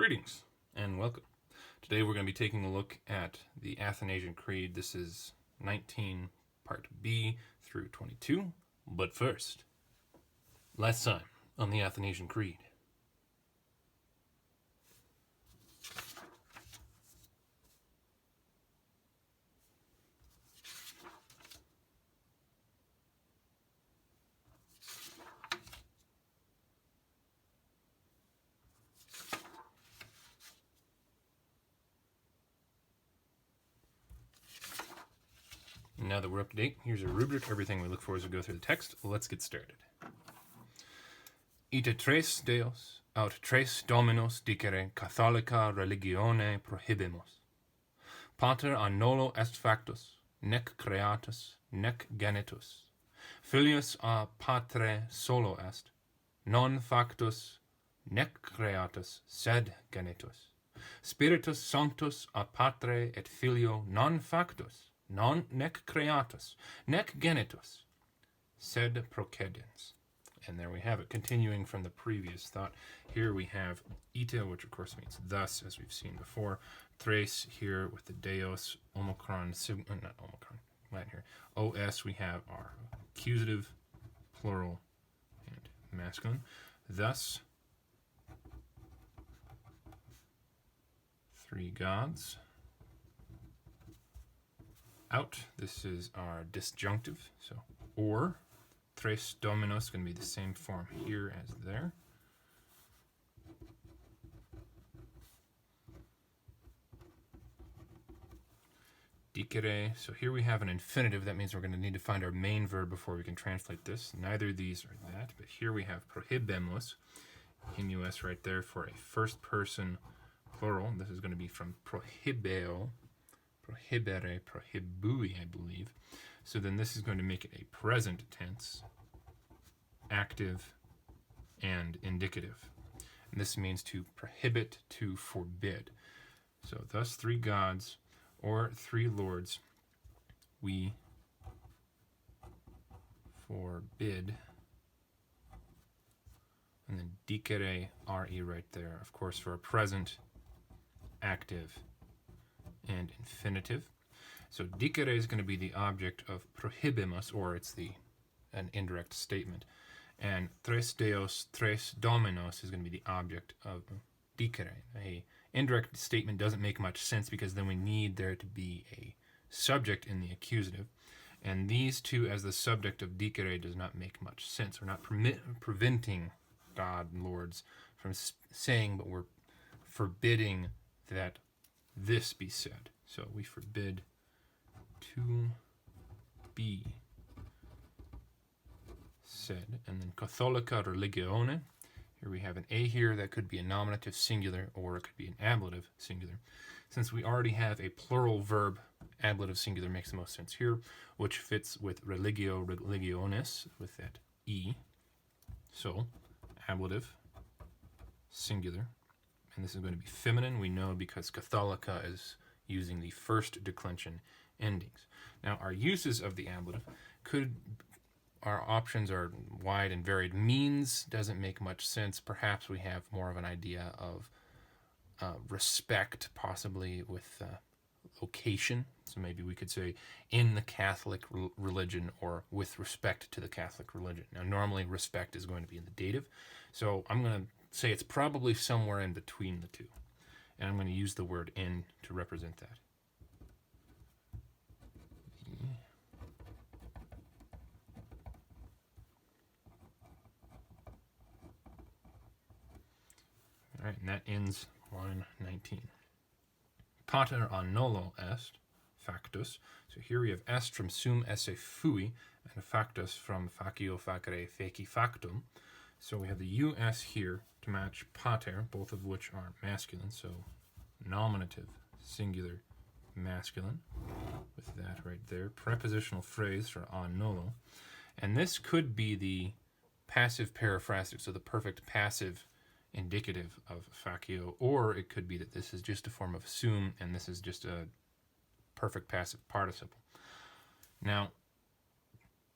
Greetings and welcome. Today we're going to be taking a look at the Athanasian Creed. This is 19 part B through 22. But first, last time on the Athanasian Creed. Now that we're up to date, here's a rubric, everything we look for as we go through the text. Let's get started. Ite tres Deos, aut tres Dominos dicere Catholica religione prohibimus. Pater a nolo est factus, nec creatus, nec genitus. Filius a patre solo est, non factus, nec creatus, sed genitus. Spiritus Sanctus a patre et filio non factus, non nec creatus, nec genitus, sed procedens. And there we have it, continuing from the previous thought. Here we have ita, which of course means thus, as we've seen before. Tres here with the Deos, omicron, not omicron, Latin here. Os, we have our accusative, plural, and masculine. Thus, three gods. Out, this is our disjunctive, so or. Tres Dominos is going to be the same form here as there. Dicere, so here we have an infinitive. That means we're going to need to find our main verb before we can translate this. Neither of these are that, but here we have prohibimus, MUS right there for a first person plural. This is going to be from prohibeo, prohibere, prohibui, I believe. So then this is going to make it a present tense, active, and indicative. And this means to prohibit, to forbid. So thus three gods or three lords, we forbid. And then dicere, re right there, of course, for a present, active, and infinitive. So dicere is going to be the object of prohibimus, or it's an indirect statement. And tres Deos, tres Dominos is going to be the object of dicere. A indirect statement doesn't make much sense because then we need there to be a subject in the accusative. And these two as the subject of dicere does not make much sense. We're not preventing God and lords from saying, but we're forbidding that this be said. So we forbid to be said. And then Catholica religione, here we have an a here that could be a nominative singular or it could be an ablative singular. Since we already have a plural verb, ablative singular makes the most sense here, which fits with religio religionis with that e. So ablative singular, and this is going to be feminine. We know because Catholica is using the first declension endings. Now, our uses of the ablative our options are wide and varied. Means doesn't make much sense. Perhaps we have more of an idea of respect, possibly with location. So maybe we could say in the Catholic religion or with respect to the Catholic religion. Now, normally respect is going to be in the dative. So I'm going to say it's probably somewhere in between the two. And I'm going to use the word in to represent that. All right, and that ends line 19. Pater a nolo est, factus. So here we have est from sum esse fui, and factus from facio facere feci factum. So we have the us here to match pater, both of which are masculine. So nominative, singular, masculine, with that right there. Prepositional phrase for a nolo. And this could be the passive periphrastic, so the perfect passive indicative of facio, or it could be that this is just a form of sum and this is just a perfect passive participle. Now,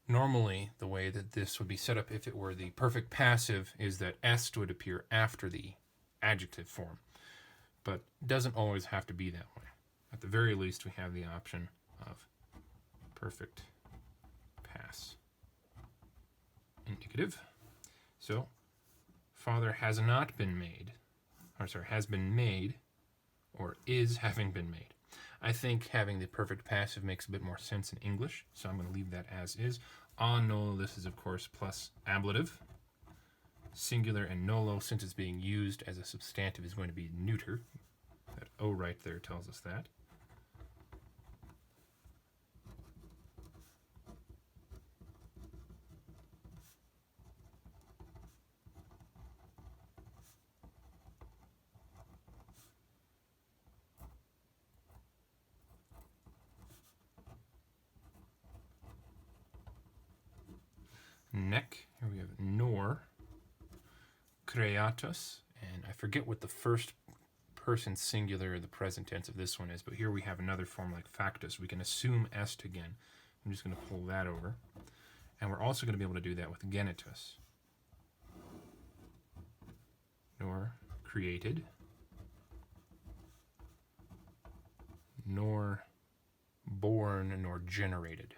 normally the way that this would be set up if it were the perfect passive is that est would appear after the adjective form. but it doesn't always have to be that way. At the very least, we have the option of perfect past indicative. So, Father has not been made, has been made, or is having been made. I think having the perfect passive makes a bit more sense in English, so I'm going to leave that as is. A nolo, this is of course plus ablative. Singular and nolo, since it's being used as a substantive, is going to be neuter. That O right there tells us that. Nec, here we have nor, creatus, and I forget what the first person singular or the present tense of this one is, but here we have another form like factus. We can assume est again. I'm just going to pull that over. And we're also going to be able to do that with genitus. Nor created, nor born, nor generated.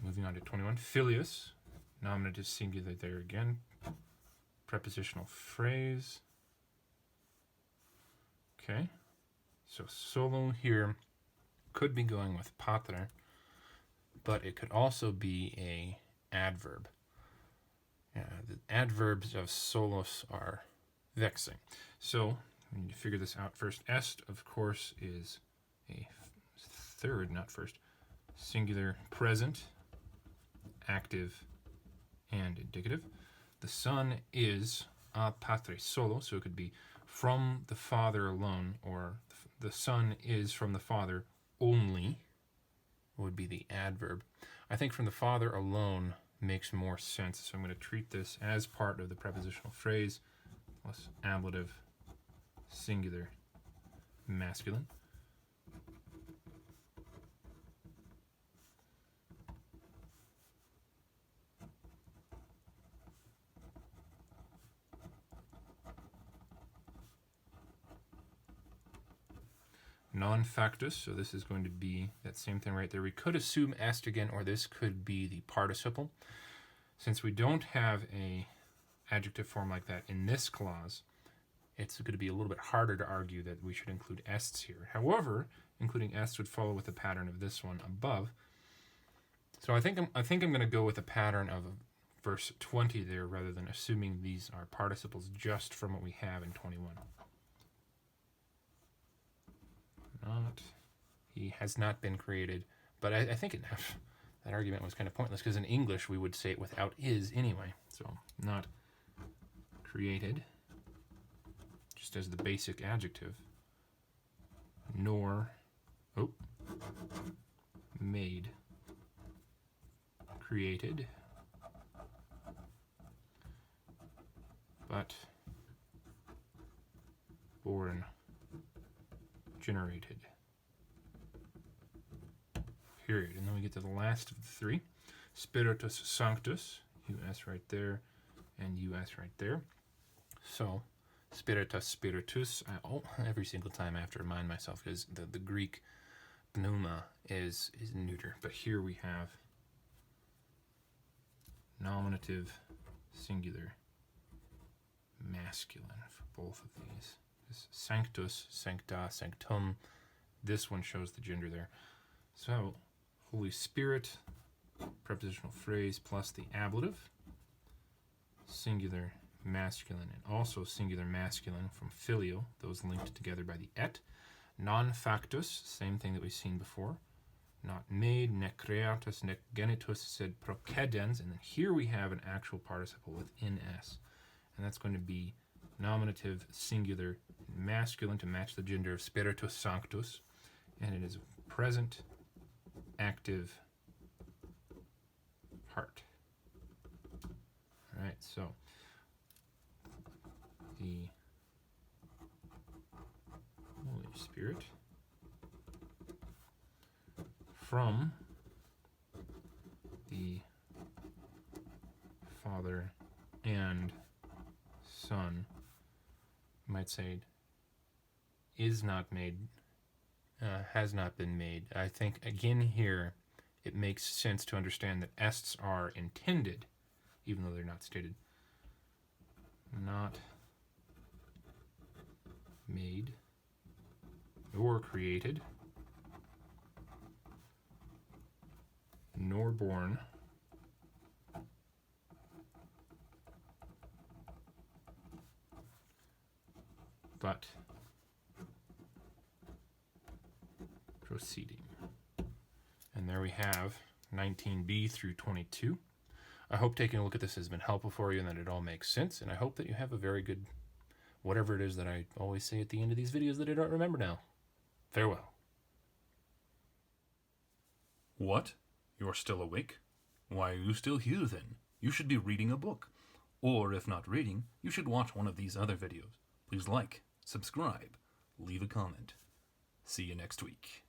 Moving on to 21, filius, nominative singular there again, prepositional phrase. Okay, so solo here could be going with patre, but it could also be a adverb. The adverbs of solos are vexing. So we need to figure this out first. Est, of course, is a third, not first, singular present, active, and indicative. The son is a patre solo, so it could be from the father alone, or the son is from the father only, would be the adverb. I think from the father alone makes more sense, so I'm going to treat this as part of the prepositional phrase plus ablative singular masculine. Non-factus, so this is going to be that same thing right there. We could assume est again, or this could be the participle. Since we don't have a adjective form like that in this clause, it's going to be a little bit harder to argue that we should include ests here. However, including est would follow with the pattern of this one above. So I think I'm going to go with the pattern of verse 20 there, rather than assuming these are participles just from what we have in 21. He has not been created, but I think that argument was kind of pointless, because in English we would say it without is anyway. So not created, just as the basic adjective, nor made, created, but born, generated. Period. And then we get to the last of the three. Spiritus Sanctus, US right there, and US right there. So, Spiritus Spiritus, every single time I have to remind myself, because the Greek pneuma is neuter. But here we have nominative singular masculine for both of these. This sanctus, sancta, sanctum, this one shows the gender there. So, Holy Spirit, prepositional phrase plus the ablative, singular masculine, and also singular masculine from filio, those linked together by the et. Non-factus, same thing that we've seen before. Not made, nec creatus, nec genitus, sed procedens, and then here we have an actual participle within s, and that's going to be nominative singular masculine to match the gender of Spiritus Sanctus, and it is present active heart. All right, so the Holy Spirit from Father and Son, you might say, is not made, has not been made. I think, again, here, it makes sense to understand that ests are intended, even though they're not stated. Not made nor created, nor born, but proceeding. And there we have 19b through 22. I hope taking a look at this has been helpful for you and that it all makes sense, and I hope that you have a very good, whatever it is that I always say at the end of these videos that I don't remember now. Farewell. What? You're still awake? Why are you still here then? You should be reading a book. Or if not reading, you should watch one of these other videos. Please like, subscribe, leave a comment. See you next week.